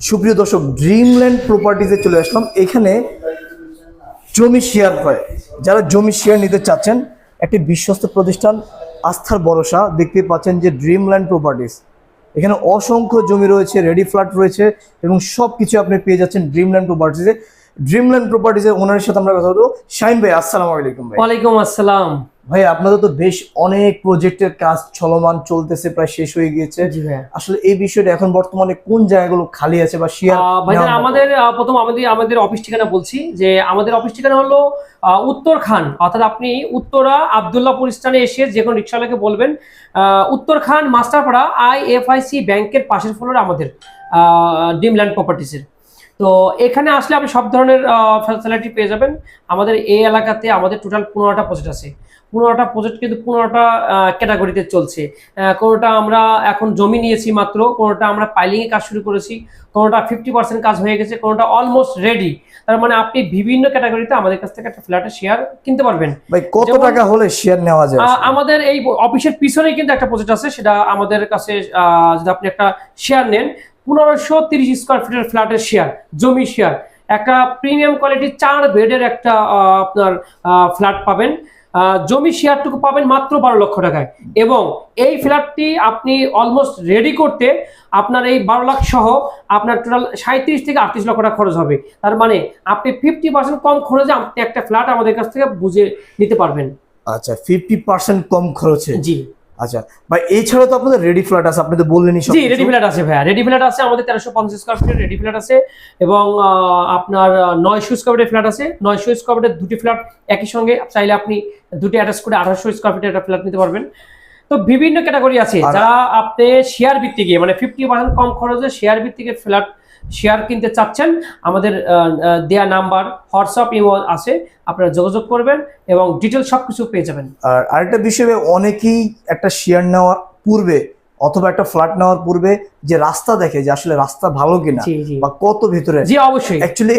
সুপ্রিয় দর্শক, ড্রিমল্যান্ড প্রপার্টিজে চলে আসলাম। এখানে জমি শেয়ার হয়, যারা জমি শেয়ার নিতে চাচ্ছেন, একটি বিশ্বস্ত প্রতিষ্ঠান, আস্থার ভরসা। দেখতে পাচ্ছেন যে ড্রিমল্যান্ড প্রপার্টিজ, এখানে অসংখ্য জমি রয়েছে, রেডি ফ্ল্যাট রয়েছে এবং সব কিছু আপনি পেয়ে যাচ্ছেন ড্রিমল্যান্ড প্রপার্টিজে। ড্রিমল্যান্ড প্রপার্টিজের ওনারের সাথে আমরা কথা বলবো। শাহিন ভাই, আসসালামু আলাইকুম। ভাই ওয়ালাইকুম আসসালাম। ভাই, আপনাদের তো বেশ অনেক প্রজেক্টের কাজ চলমান চলতেছে, প্রায় শেষ হয়ে গিয়েছে। জি ভাই, আসলে এই বিষয়টা এখন বর্তমানে কোন জায়গাগুলো খালি আছে বা শেয়ার? ভাইজান প্রথম আমাদের অফিস ঠিকানা বলছি যে আমাদের অফিস ঠিকানা হলো উত্তরখান, অর্থাৎ আপনি উত্তরা আব্দুল্লাহপুর স্থানে এসে যে কোনো রিক্সাওয়ালাকে বলবেন উত্তরখান মাস্টারপাড়া IFIC ব্যাংকের পাশের ফ্লোরে আমাদের ড্রিমল্যান্ড প্রপার্টিসের। তো এখানে আসলে আপনি সব ধরনের ফ্যাসিলিটি পেয়ে যাবেন। আমাদের এই এলাকাতে আমাদের টোটাল 15টা প্রজেক্ট আছে। 15টা প্রজেক্ট কিন্তু 15টা ক্যাটাগরিতে চলছে। কোনোটা আমরা এখন জমি নিয়েছি মাত্র, কোনোটা আমরা পাইলিংয়ে কাজ শুরু করেছি, কোনোটা 50% কাজ হয়ে গেছে, কোনোটা অলমোস্ট রেডি। তার মানে আপনি বিভিন্ন ক্যাটাগরিতে আমাদের কাছ থেকে একটা ফ্ল্যাটের শেয়ার কিনতে পারবেন। ভাই, কত টাকা হলে শেয়ার নেওয়া যায়? আমাদের এই অফিসের পিছনেই কিন্তু একটা প্রজেক্ট আছে, সেটা আমাদের কাছে যদি আপনি একটা শেয়ার নেন 1530 স্কোয়ার ফিটের ফ্ল্যাটের শেয়ার, জমি শেয়ার, একটা প্রিমিয়াম কোয়ালিটির 4 বেডের একটা আপনার ফ্ল্যাট পাবেন। জমি শেয়ারটুকু পাবেন মাত্র 12 লক্ষ টাকায়, এবং এই ফ্ল্যাটটি আপনি অলমোস্ট রেডি করতে আপনার এই 12 লাখ সহ আপনার টোটাল 37 থেকে 38 লক্ষ টাকা খরচ হবে। তার মানে আপনি 50% কম খরচে আপনি একটা ফ্ল্যাট আমাদের কাছ থেকে বুঝে নিতে পারবেন। আচ্ছা, 50% কম খরচে? জি। আচ্ছা ভাই, এছাড়া তো আপনাদের রেডি ফ্ল্যাট আছে, আপনি তো বললেনই। জি, রেডি ফ্ল্যাট আছে ভাইয়া, রেডি ফ্ল্যাট আছে আমাদের 1350 স্কোয়ার ফিটের রেডি ফ্ল্যাট আছে, এবং আপনার 900 স্কোয়ার ফিটের ফ্ল্যাট আছে। 900 স্কোয়ার ফিটের দুটি ফ্ল্যাট একই সঙ্গে চাইলে আপনি দুটি অ্যাটাচ করে 1800 স্কোয়ার ফিটের একটা ফ্ল্যাট নিতে পারবেন। তো বিভিন্ন ক্যাটাগরি আছে, যারা আপনি শেয়ার ভিত্তিকে মানে 50% কম খরচে শেয়ার ভিত্তিকে ফ্ল্যাট শেয়ার কিনতে চাচ্ছেন, আমাদের দেয়া নাম্বার হোয়াটসঅ্যাপ ইমো আছে, আপনারা যোগাযোগ করবেন এবং ডিটেল সবকিছু পেয়ে যাবেন। আর আরেকটা বিষয়, অনেকেই একটা শেয়ার নেওয়ার পূর্বে অথবা একটা ফ্ল্যাট নেওয়ার পূর্বে যে রাস্তা দেখে, যে আসলে রাস্তা ভালো কিনা বা কত ভিতরে। জি অবশ্যই। অ্যাকচুয়ালি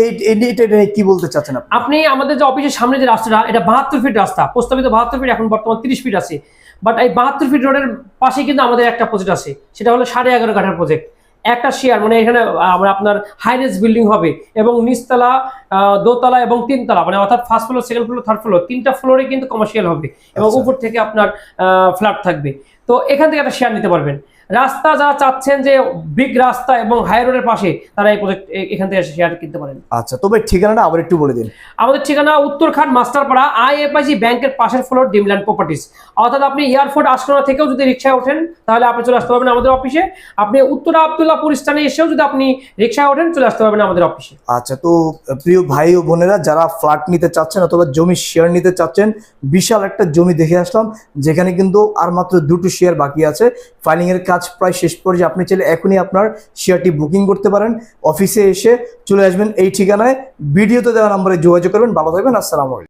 এটা কি বলতে চাচ্ছেন আপনি? আমাদের যে অফিসের সামনে যে রাস্তাটা, এটা 72 ফিট রাস্তা, প্রস্তাবিত 72 ফিট, এখন বর্তমান 30 ফিট আছে। বাট এই 72 ফিট রোডের পাশে কিন্তু আমাদের একটা প্রজেক্ট আছে, সেটা হলো 11.5 কাঠার প্রজেক্ট। একটা শেয়ার মানে এখানে আপনার হাইরেজ বিল্ডিং হবে, এবং নিচতলা, দোতলা এবং তিনতলা, মানে অর্থাৎ first floor, second floor, third floor, 3টা ফ্লোরে কিন্তু কমার্শিয়াল হবে, এবং উপর থেকে আপনার ফ্ল্যাট থাকবে। তো এখান থেকে একটা শেয়ার নিতে পারবেন। রাস্তা যারা চাচ্ছেন যে বিগ রাস্তা এবং হাই রোডের পাশে, তারা এই প্রজেক্ট এখান থেকে শেয়ার কিনতে পারেন। আচ্ছা, তবে ঠিকানাটা আবার একটু বলে দিন। আমাদের ঠিকানা উত্তরখান মাস্টারপাড়া IFIC ব্যাংকের পাশের ফ্লোর, ড্রিমল্যান্ড প্রপার্টিজ। অর্থাৎ আপনি এয়ারপোর্ট আশকোনা থেকেও যদি রিক্সায় ওঠেন, তাহলে আপনি চলে আসতে পারবেন আমাদের অফিসে। আপনি উত্তরা আব্দুল্লাহপুর স্থানে এসেও যদি আপনি রিক্সায় ওঠেন, চলে আসতে পারবেন আমাদের অফিসে। আচ্ছা, তো প্রিয় ভাই ও বোনেরা, যারা ফ্ল্যাট নিতে চাচ্ছেন অথবা জমি শেয়ার নিতে চাচ্ছেন, বিশাল একটা জমি দেখে আসলাম, যেখানে কিন্তু আর মাত্র 2টি শেয়ার বাকি আছে। ফাইলিং এর কাজ প্রায় শেষ পর্যায়ে। আপনি চাইলে এখনই আপনার শেয়ারটি বুকিং করতে পারেন। অফিসে এসে চলে আসবেন এই ঠিকানায়, ভিডিওতে দেওয়া নম্বরে যোগাযোগ করবেন। ভালো থাকবেন, আসসালামু আলাইকুম।